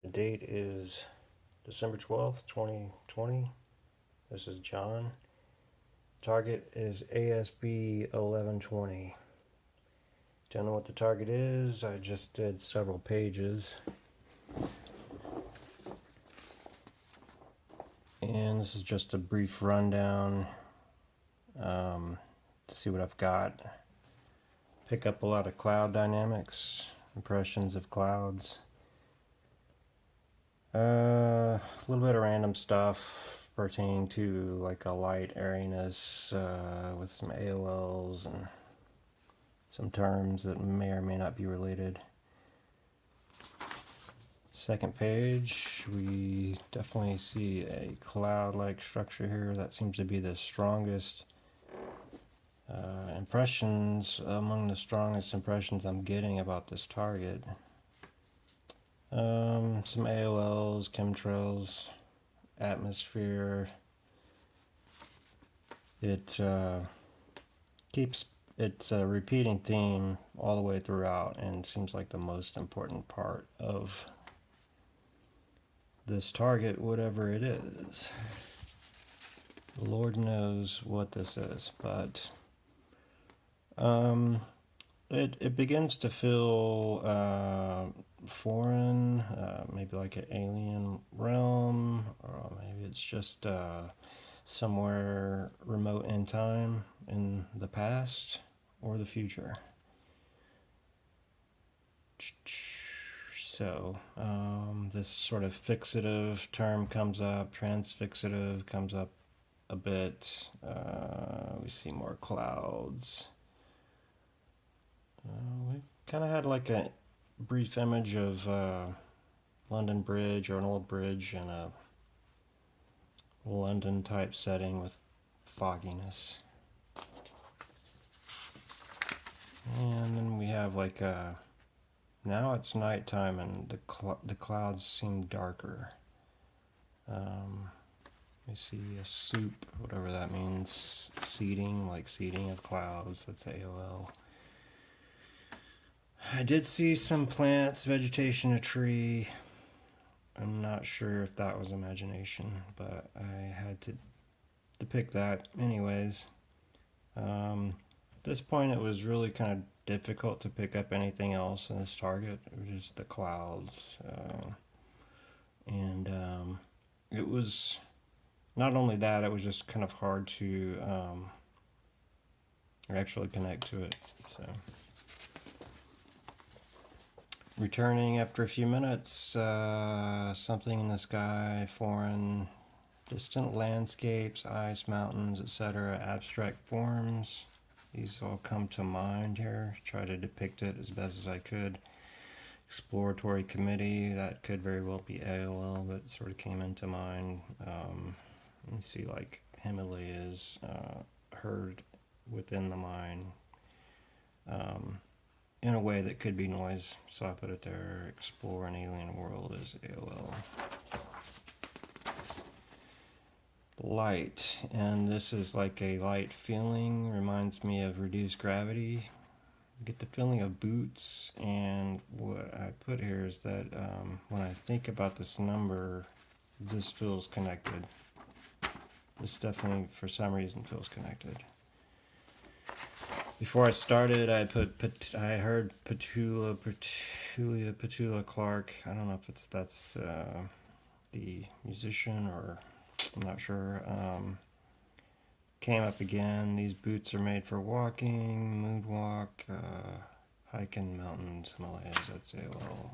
The date is December 12th, 2020. This is John. Target is ASB 1120. Don't know what the target is. I just did several pages. And this is just a brief rundown to see what I've got. Pick up a lot of cloud dynamics, impressions of clouds. A little bit of random stuff pertaining to like a light airiness with some AOLs and some terms that may or may not be related. Second page, we definitely see a cloud-like structure here. That seems to be the strongest impressions, among the strongest impressions I'm getting about this target. Some AOLs, chemtrails, atmosphere. It keeps its repeating theme all the way throughout and seems like the most important part of this target, whatever it is. Lord knows what this is, but it begins to feel foreign, maybe like an alien realm, or maybe it's just somewhere remote in time, in the past or the future. So this sort of fixative term comes up, transfixative comes up a bit. We see more clouds. We kind of had like a brief image of London Bridge, or an old bridge in a London type setting with fogginess. And then we have like a, now it's nighttime and the clouds seem darker. We see a soup, whatever that means, seeding, like seeding of clouds, that's AOL. I did see some plants, vegetation, a tree. I'm not sure if that was imagination, but I had to depict that anyways. At this point it was really kind of difficult to pick up anything else in this target. It was just the clouds. And it was not only that, it was just kind of hard to actually connect to it. So returning after a few minutes, something in the sky, foreign, distant landscapes, ice, mountains, etc., abstract forms. These all come to mind here. Try to depict it as best as I could. Exploratory committee, that could very well be AOL, but it sort of came into mind. You see like Himalayas heard within the mind in a way that could be noise, so I put it there. Explore an alien world as AOL. Light, and this is like a light feeling, reminds me of reduced gravity. You get the feeling of boots, and what I put here is that when I think about this number, this feels connected. This definitely, for some reason, feels connected. Before I started, I heard Petula Clark. I don't know if that's the musician, or I'm not sure. Came up again. These boots are made for walking, moonwalk, hiking mountains, Himalayas, I'd say. Well,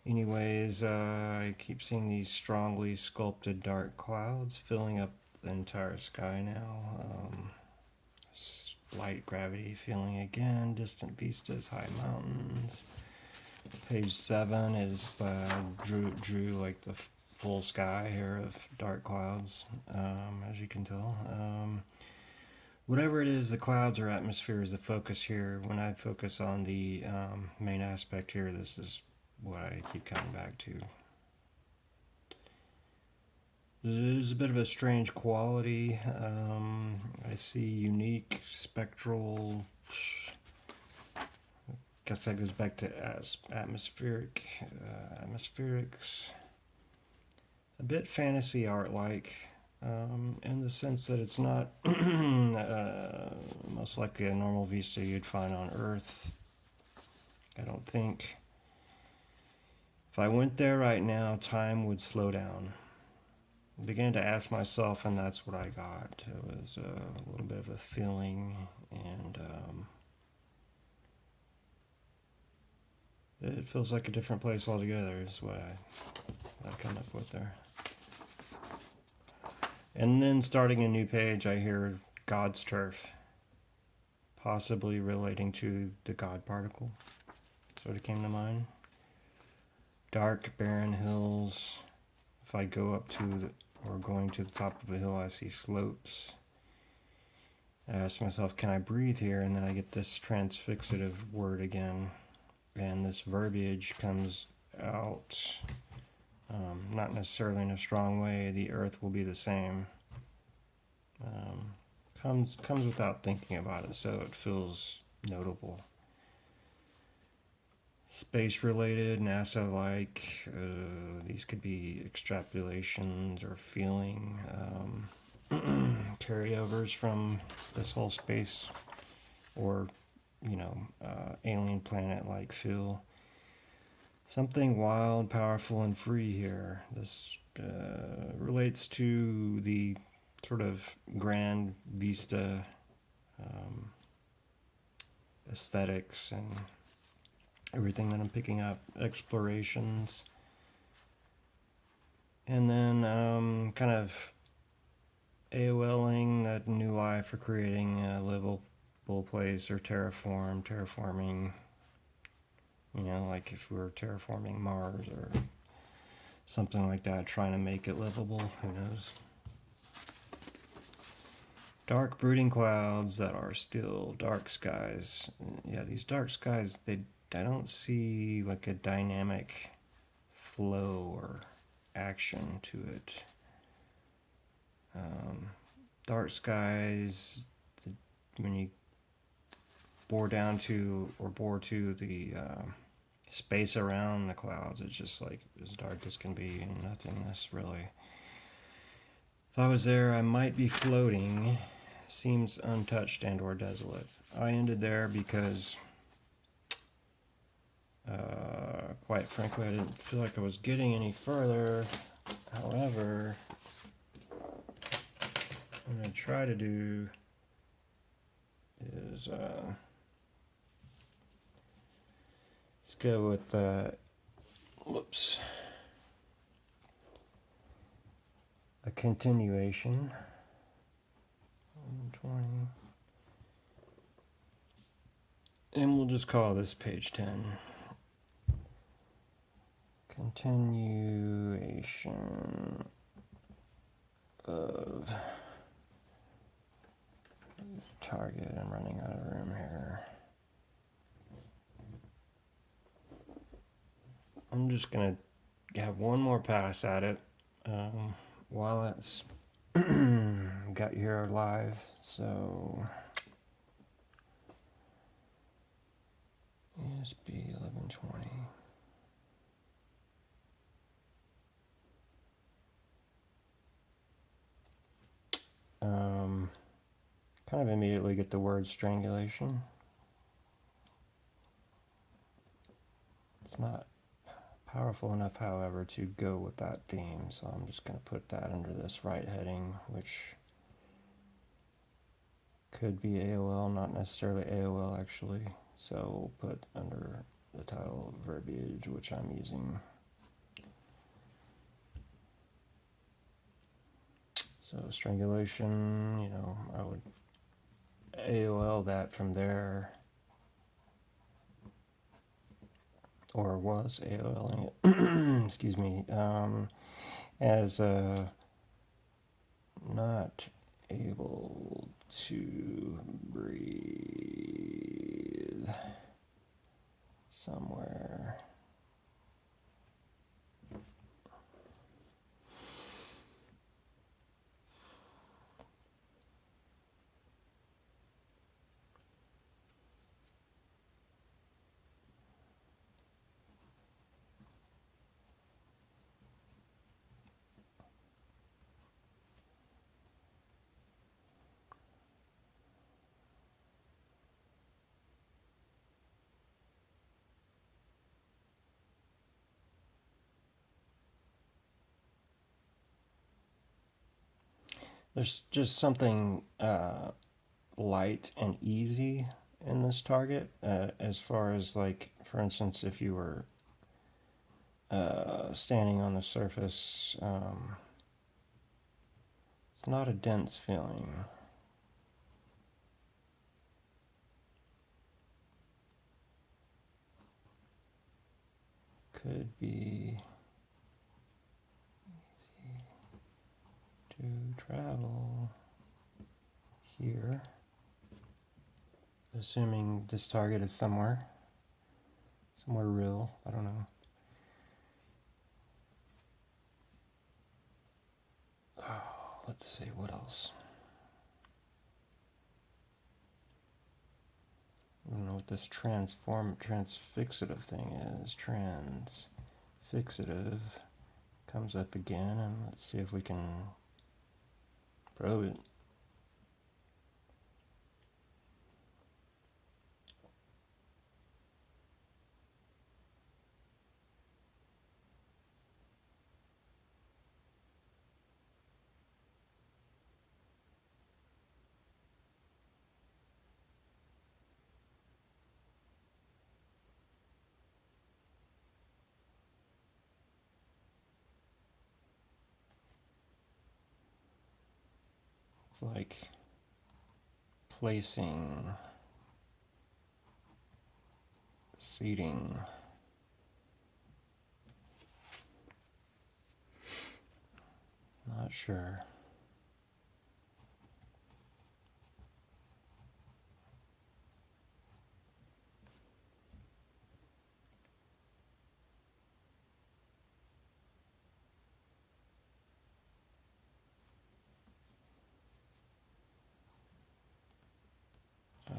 anyways, I keep seeing these strongly sculpted dark clouds filling up the entire sky now. Light gravity feeling again, distant vistas, high mountains. Page 7 is drew like the full sky here of dark clouds, as you can tell. Whatever it is, the clouds or atmosphere is the focus here. When I focus on the main aspect here, this is what I keep coming back to. There's a bit of a strange quality. I see unique spectral guess that goes back to atmospherics. A bit fantasy art like, in the sense that it's not most likely a normal vista you'd find on Earth. I don't think. If I went there right now, time would slow down. I began to ask myself, and that's what I got. It was a little bit of a feeling, and it feels like a different place altogether, is what I come up with there. And then starting a new page, I hear God's turf, possibly relating to the God particle. Sort of came to mind. Dark, barren hills. If I go up to or going to the top of a hill, I see slopes. I ask myself, can I breathe here? And then I get this transfixative word again. And this verbiage comes out, not necessarily in a strong way. The earth will be the same. Comes without thinking about it, so it feels notable. Space related, NASA like, these could be extrapolations or feeling carryovers from this whole space or alien planet like feel. Something wild, powerful, and free here. This relates to the sort of grand vista aesthetics and everything that I'm picking up, explorations. And then kind of AOLing that new life or creating a livable place or terraforming, like if we were terraforming Mars or something like that, trying to make it livable, who knows. Dark brooding clouds that are still dark skies. Yeah, these dark skies, I don't see like a dynamic flow or action to it. Dark skies, when you bore to the space around the clouds, it's just like as dark as can be and nothingness really. If I was there, I might be floating. Seems untouched and or desolate. I ended there because quite frankly I didn't feel like I was getting any further. However, what I'm going to try to do is let's go with a continuation. 20. And we'll just call this page 10. Continuation of target. I'm running out of room here. I'm just going to have one more pass at it while it's got you here live. So ESB 1120. Kind of immediately get the word strangulation. It's not powerful enough, however, to go with that theme, so I'm just going to put that under this right heading, which could be AOL, not necessarily AOL actually. So we'll put under the title verbiage, which I'm using. So strangulation, I would AOL that from there, or was AOLing it, excuse me, as not able to breathe somewhere. There's just something light and easy in this target, as far as, like, for instance, if you were standing on the surface, it's not a dense feeling. Could be easy to travel here, assuming this target is somewhere real. I don't know. Oh, let's see what else. I don't know what this transfixative thing is. Transfixative comes up again, and let's see if we can probe it. It's like placing seating. Not sure.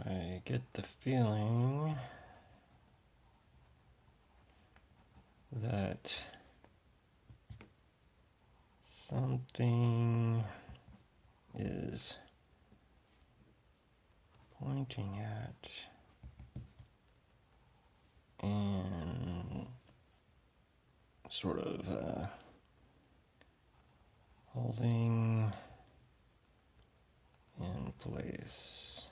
I get the feeling that something is pointing at and sort of holding in place.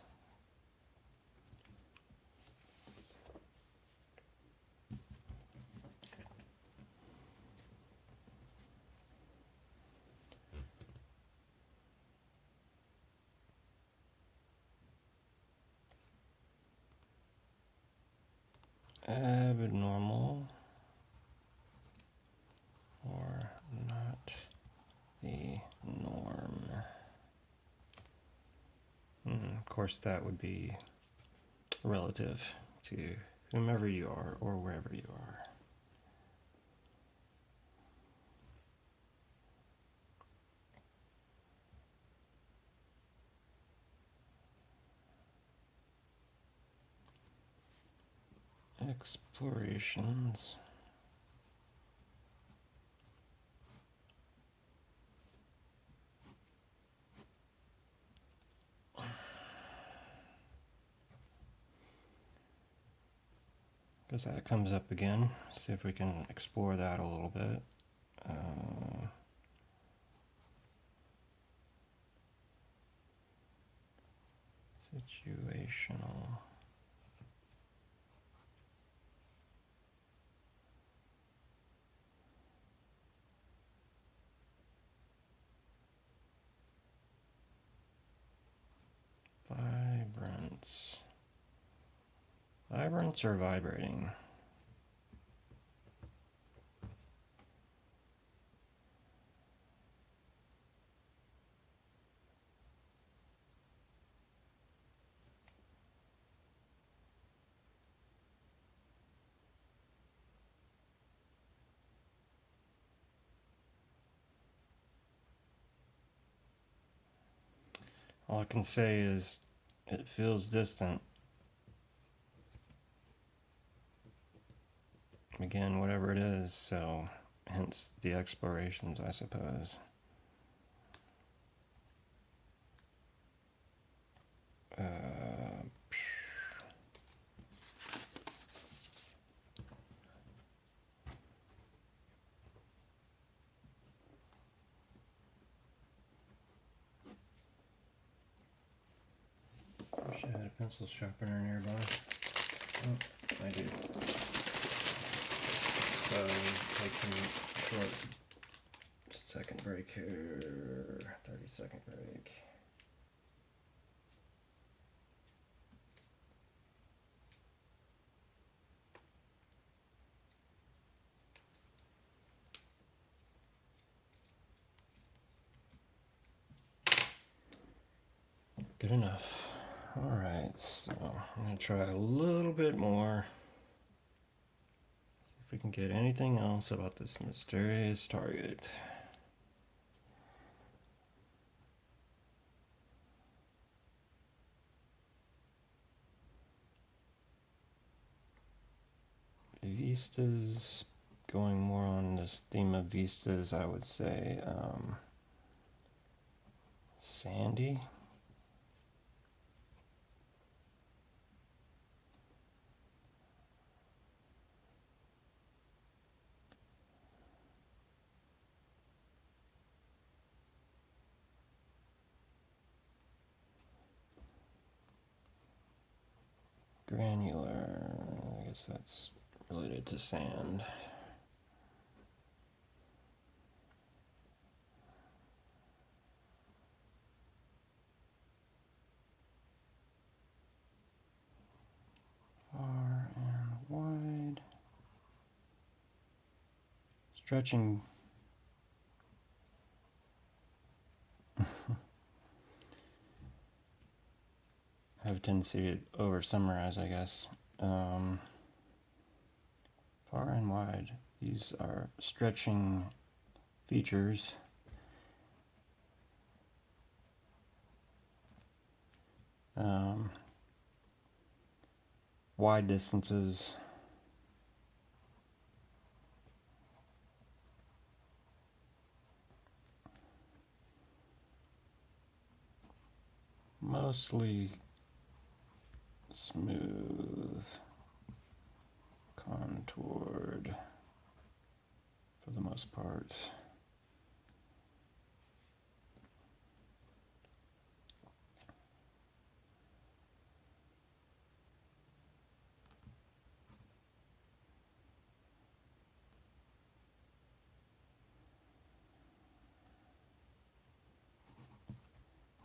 Abnormal, or not the norm. Of course, that would be relative to whomever you are or wherever you are. Explorations. Because that comes up again. See if we can explore that a little bit. Situational. Vibrance. Vibrance or vibrating? All I can say is it feels distant. Again, whatever it is, so hence the explorations, I suppose. pencil sharpener nearby? Oh, I do. So taking a short second break here, 30-second break. Good enough. Alright, so I'm going to try a little bit more. See if we can get anything else about this mysterious target. Vistas, going more on this theme of vistas, I would say sandy. Granular, I guess that's related to sand. Far and wide. Stretching. Have a tendency to over summarize, I guess. Far and wide. These are stretching features. Wide distances. Mostly smooth, contoured for the most part.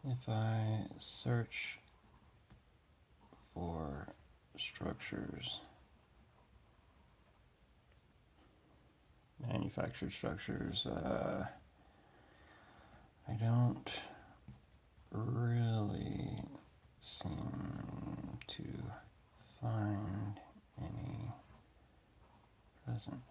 If I search for structures, manufactured structures, I don't really seem to find any present.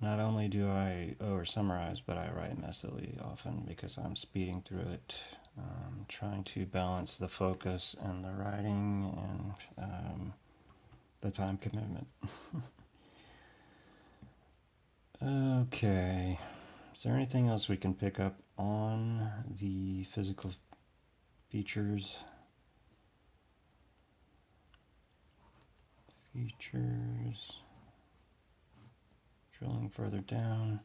Not only do I over summarize, but I write messily often because I'm speeding through it, trying to balance the focus and the writing and the time commitment. Okay, is there anything else we can pick up on the physical features? Drilling further down.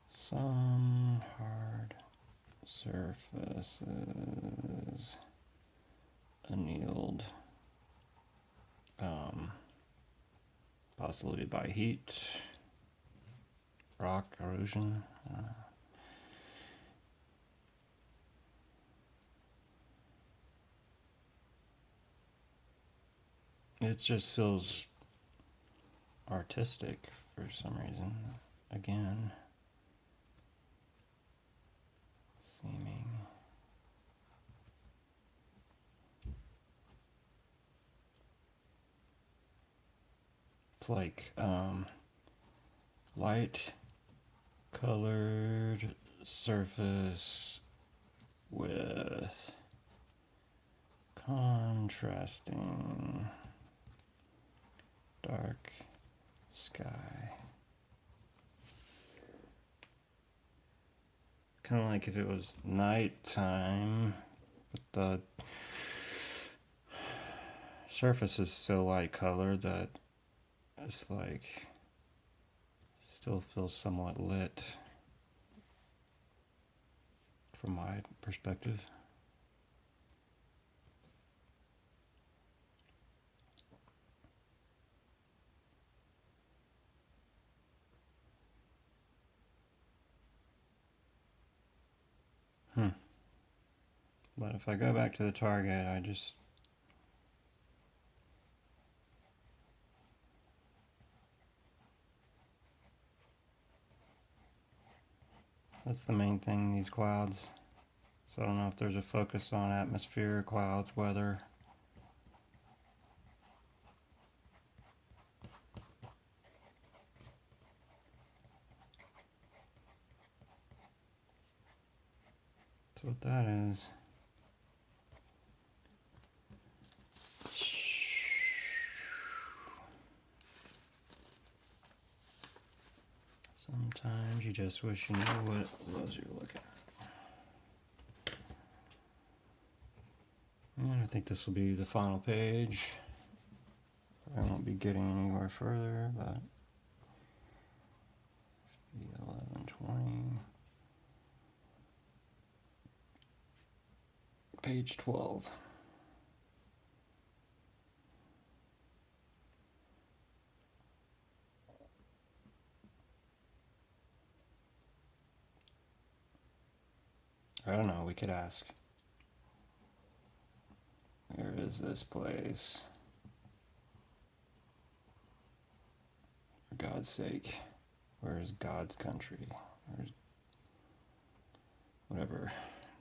Some hard surfaces annealed, possibly by heat, rock erosion. It just feels artistic for some reason. Again, seeming. It's like light colored surface with contrasting dark sky. Kind of like if it was nighttime, but the surface is so light colored that it's like still feels somewhat lit from my perspective. But if I go back to the target, that's the main thing, these clouds. So I don't know if there's a focus on atmosphere, clouds, weather. That's what that is. Sometimes you just wish you knew what it was you're looking at. And I think this will be the final page. I won't be getting anywhere further, but it's be 11:20. Page 12. I don't know, we could ask. Where is this place? For God's sake, where is God's country? Where's whatever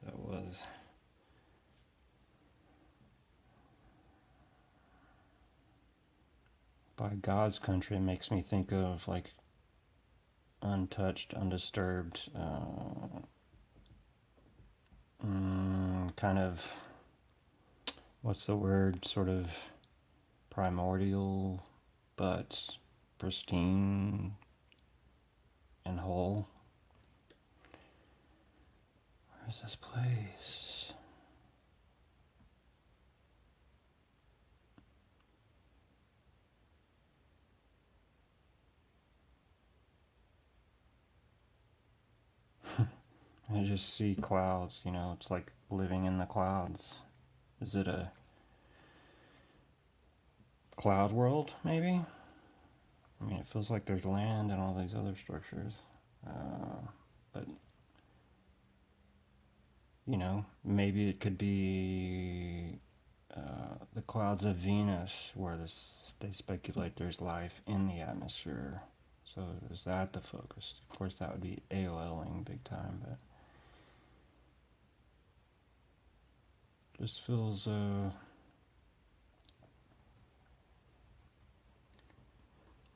that was. By God's country, it makes me think of like untouched, undisturbed, kind of, what's the word, sort of primordial, but pristine and whole. Where's this place? I just see clouds, you know, it's like living in the clouds. Is it a cloud world, maybe? I mean, it feels like there's land and all these other structures. But, you know, maybe it could be the clouds of Venus, where they speculate there's life in the atmosphere. So is that the focus? Of course, that would be AOLing big time, but just feels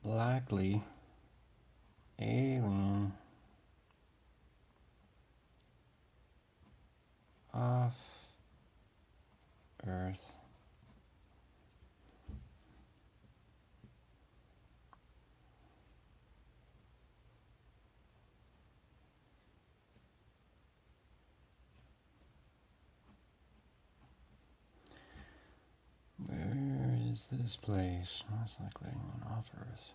blackly alien, off Earth. Where is this place? Most likely off Earth.